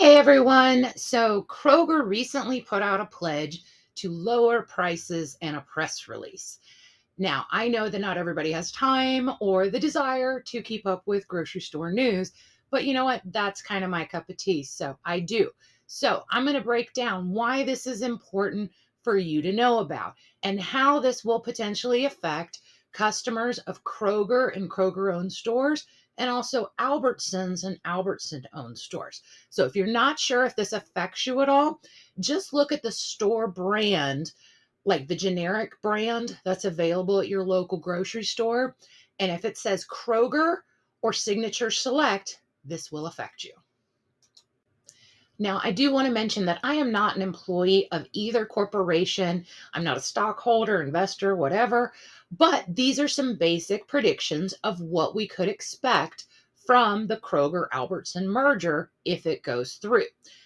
Hey everyone. So Kroger recently put out a pledge to lower prices and a press release. Now, I know that not everybody has time or the desire to keep up with grocery store news, but you know what? That's kind of my cup of tea. So I do. So I'm going to break down why this is important for you to know about and how this will potentially affect customers of Kroger and Kroger owned stores and also Albertsons and Albertson owned stores. So if you're not sure if this affects you at all, just look at the store brand, like the generic brand that's available at your local grocery store. And if it says Kroger or Signature Select, this will affect you. Now, I do want to mention that I am not an employee of either corporation. I'm not a stockholder, investor, whatever, but these are some basic predictions of what we could expect from the Kroger Albertson merger if it goes through.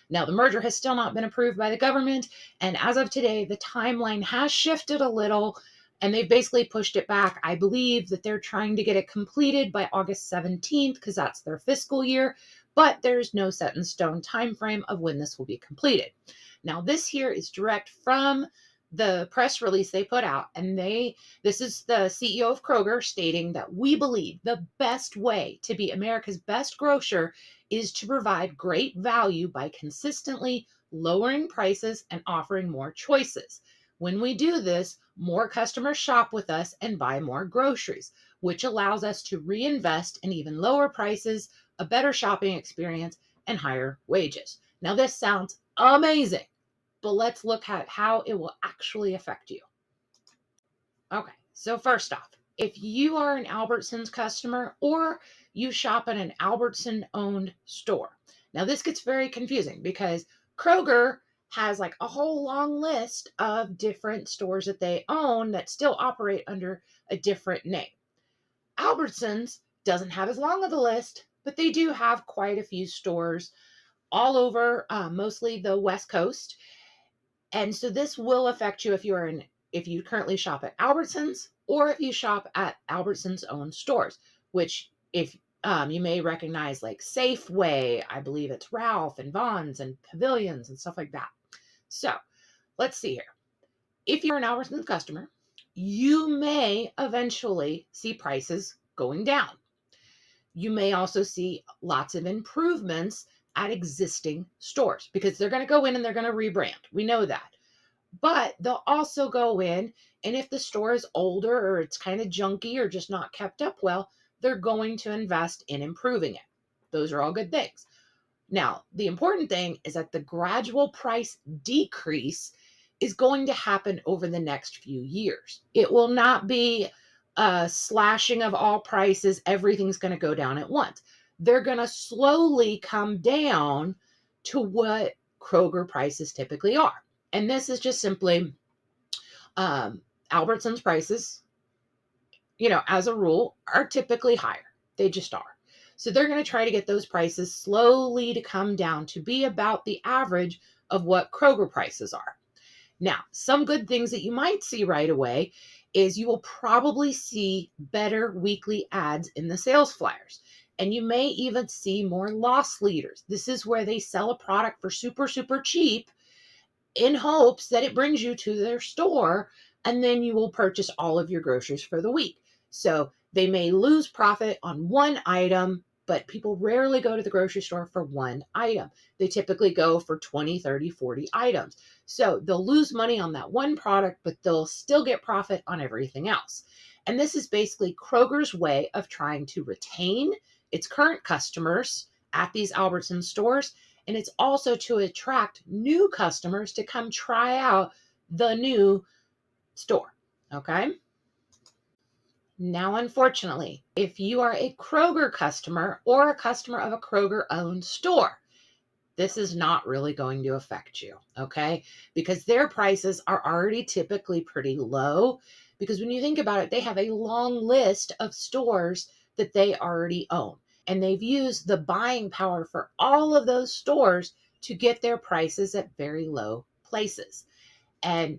Now, the merger has still not been approved by the government, and as of today, the timeline has shifted a little and they've basically pushed it back. I believe that they're trying to get it completed by August 17th because that's their fiscal year, but there's no set in stone time frame of when this will be completed. Now, this here is direct from the press release they put out, and this is the CEO of Kroger stating that we believe the best way to be America's best grocer is to provide great value by consistently lowering prices and offering more choices. When we do this, more customers shop with us and buy more groceries, which allows us to reinvest in even lower prices, a better shopping experience, and higher wages. Now, this sounds amazing, but let's look at how it will actually affect you. Okay, so first off, if you are an Albertsons customer or you shop at an Albertson owned store, now this gets very confusing because Kroger has like a whole long list of different stores that they own that still operate under a different name. Albertsons doesn't have as long of a list, but they do have quite a few stores all over, mostly the West Coast. And so this will affect you if you currently shop at Albertsons or if you shop at Albertsons own stores, which if you may recognize like Safeway, I believe it's Ralph and Vons and Pavilions and stuff like that. So let's see here. If you're an Albertsons customer, you may eventually see prices going down. You may also see lots of improvements at existing stores because they're going to go in and they're going to rebrand. We know that. But they'll also go in, and if the store is older or it's kind of junky or just not kept up well, they're going to invest in improving it. Those are all good things. Now, the important thing is that the gradual price decrease is going to happen over the next few years. It will not be a slashing of all prices, everything's going to go down at once. They're going to slowly come down to what Kroger prices typically are. And this is just simply Albertsons prices, as a rule, are typically higher. They just are. So they're going to try to get those prices slowly to come down to be about the average of what Kroger prices are. Now, some good things that you might see right away is you will probably see better weekly ads in the sales flyers. And you may even see more loss leaders. This is where they sell a product for super, super cheap in hopes that it brings you to their store, and then you will purchase all of your groceries for the week. So they may lose profit on one item, but people rarely go to the grocery store for one item. They typically go for 20, 30, 40 items. So they'll lose money on that one product, but they'll still get profit on everything else. And this is basically Kroger's way of trying to retain its current customers at these Albertson stores, and it's also to attract new customers to come try out the new store. Okay. Now, unfortunately, if you are a Kroger customer or a customer of a Kroger owned store, this is not really going to affect you. Okay. Because their prices are already typically pretty low. Because when you think about it, they have a long list of stores that they already own. And they've used the buying power for all of those stores to get their prices at very low places. And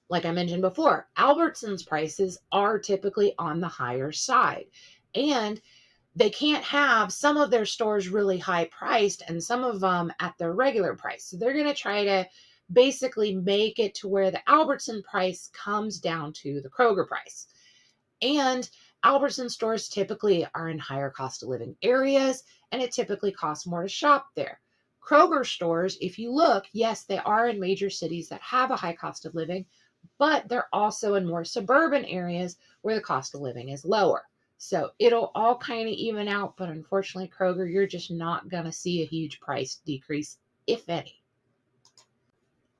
like I mentioned before, Albertsons prices are typically on the higher side. And They can't have some of their stores really high priced and some of them at their regular price. So they're going to try to basically make it to where the Albertson price comes down to the Kroger price. And Albertson stores typically are in higher cost of living areas, and it typically costs more to shop there. Kroger stores, if you look, yes, they are in major cities that have a high cost of living, but they're also in more suburban areas where the cost of living is lower. So it'll all kind of even out, but unfortunately, Kroger, you're just not going to see a huge price decrease, if any.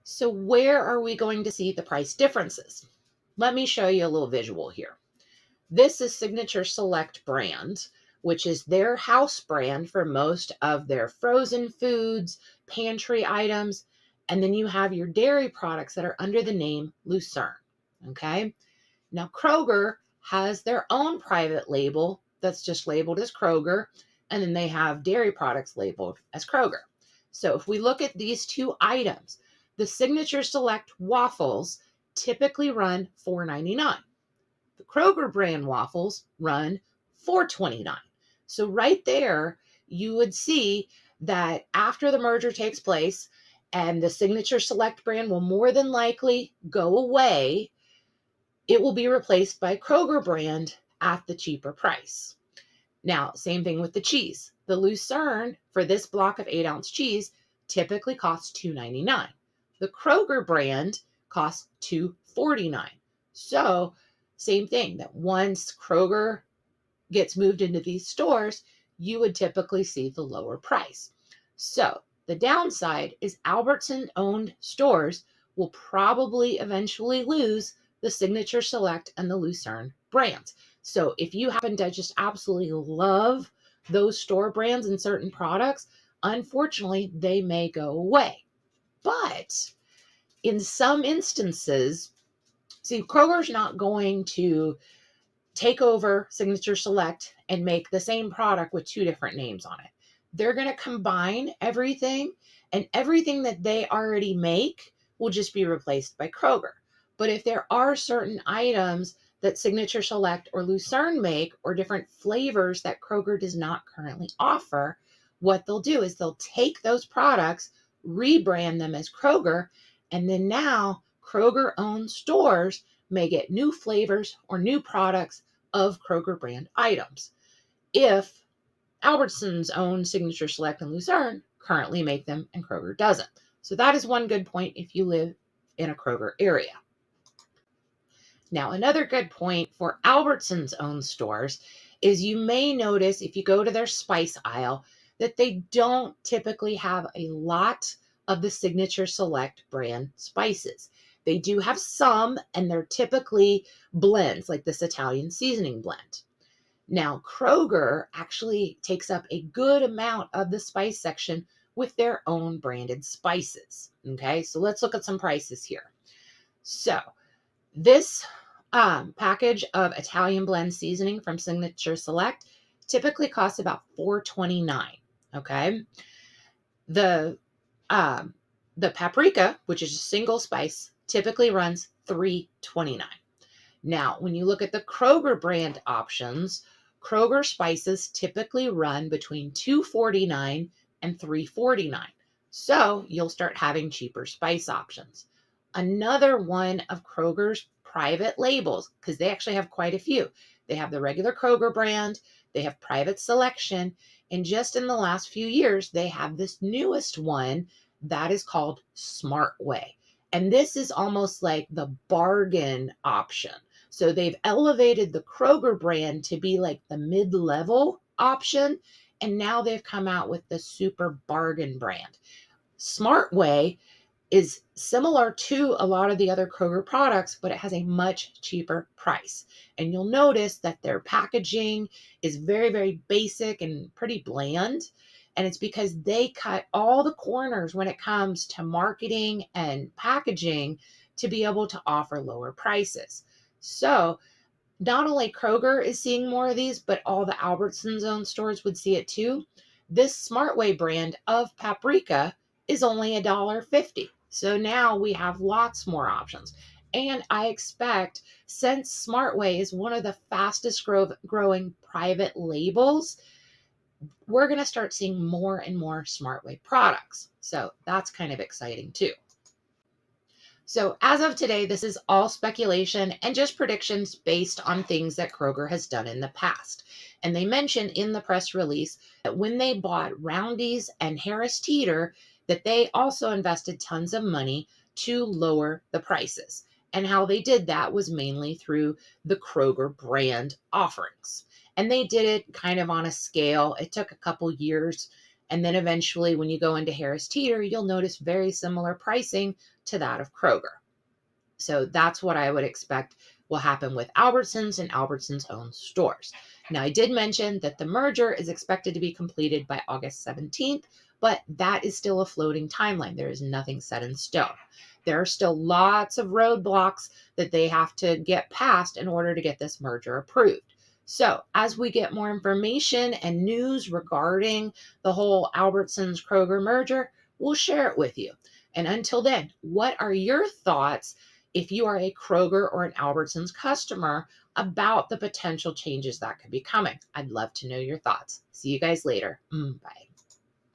So where are we going to see the price differences? Let me show you a little visual here. This is Signature Select brand, which is their house brand for most of their frozen foods, pantry items, and then you have your dairy products that are under the name Lucerne. Okay. Now, Kroger has their own private label that's just labeled as Kroger, and then they have dairy products labeled as Kroger. So if we look at these two items, the Signature Select waffles typically run $4.99. The Kroger brand waffles run $4.29. So right there, you would see that after the merger takes place and the Signature Select brand will more than likely go away, it will be replaced by Kroger brand at the cheaper price. Now, same thing with the cheese. The Lucerne for this block of 8-ounce cheese typically costs $2.99. The Kroger brand costs $2.49. So, same thing, that once Kroger gets moved into these stores, you would typically see the lower price. So, the downside is Albertson owned stores will probably eventually lose the Signature Select and the Lucerne brands. So if you happen to just absolutely love those store brands and certain products, unfortunately, they may go away. But in some instances, see, Kroger's not going to take over Signature Select and make the same product with two different names on it. They're going to combine everything, and everything that they already make will just be replaced by Kroger. But if there are certain items that Signature Select or Lucerne make, or different flavors that Kroger does not currently offer, what they'll do is they'll take those products, rebrand them as Kroger, and then now Kroger owned stores may get new flavors or new products of Kroger brand items. If Albertsons own Signature Select and Lucerne currently make them and Kroger doesn't. So that is one good point if you live in a Kroger area. Now, another good point for Albertsons owned stores is you may notice if you go to their spice aisle that they don't typically have a lot of the Signature Select brand spices. They do have some, and they're typically blends like this Italian seasoning blend. Now, Kroger actually takes up a good amount of the spice section with their own branded spices. Okay, so let's look at some prices here. So this package of Italian blend seasoning from Signature Select typically costs about $4.29. Okay, the the paprika, which is a single spice, typically runs $3.29. Now, when you look at the Kroger brand options, Kroger spices typically run between $2.49 and $3.49. So you'll start having cheaper spice options. Another one of Kroger's private labels, because they actually have quite a few. They have the regular Kroger brand, they have private selection, and just in the last few years, they have this newest one that is called Smart Way. And this is almost like the bargain option. So they've elevated the Kroger brand to be like the mid-level option, and now they've come out with the super bargain brand. Smart Way is similar to a lot of the other Kroger products, but it has a much cheaper price. And you'll notice that their packaging is very, very basic and pretty bland. And it's because they cut all the corners when it comes to marketing and packaging to be able to offer lower prices. So not only Kroger is seeing more of these, but all the Albertsons owned stores would see it too. This Smartway brand of paprika is only $1.50. So now we have lots more options. And I expect, since Smartway is one of the fastest growing private labels, we're going to start seeing more and more Smartway products. So that's kind of exciting too. So as of today, this is all speculation and just predictions based on things that Kroger has done in the past. And they mentioned in the press release that when they bought Roundy's and Harris Teeter, that they also invested tons of money to lower the prices. And how they did that was mainly through the Kroger brand offerings. And they did it kind of on a scale. It took a couple years. And then eventually, when you go into Harris Teeter, you'll notice very similar pricing to that of Kroger. So that's what I would expect will happen with Albertsons and Albertsons' own stores. Now, I did mention that the merger is expected to be completed by August 17th, but that is still a floating timeline. There is nothing set in stone. There are still lots of roadblocks that they have to get past in order to get this merger approved. So, as we get more information and news regarding the whole Albertsons Kroger merger, we'll share it with you. And until then, what are your thoughts if you are a Kroger or an Albertsons customer about the potential changes that could be coming? I'd love to know your thoughts. See you guys later. Bye.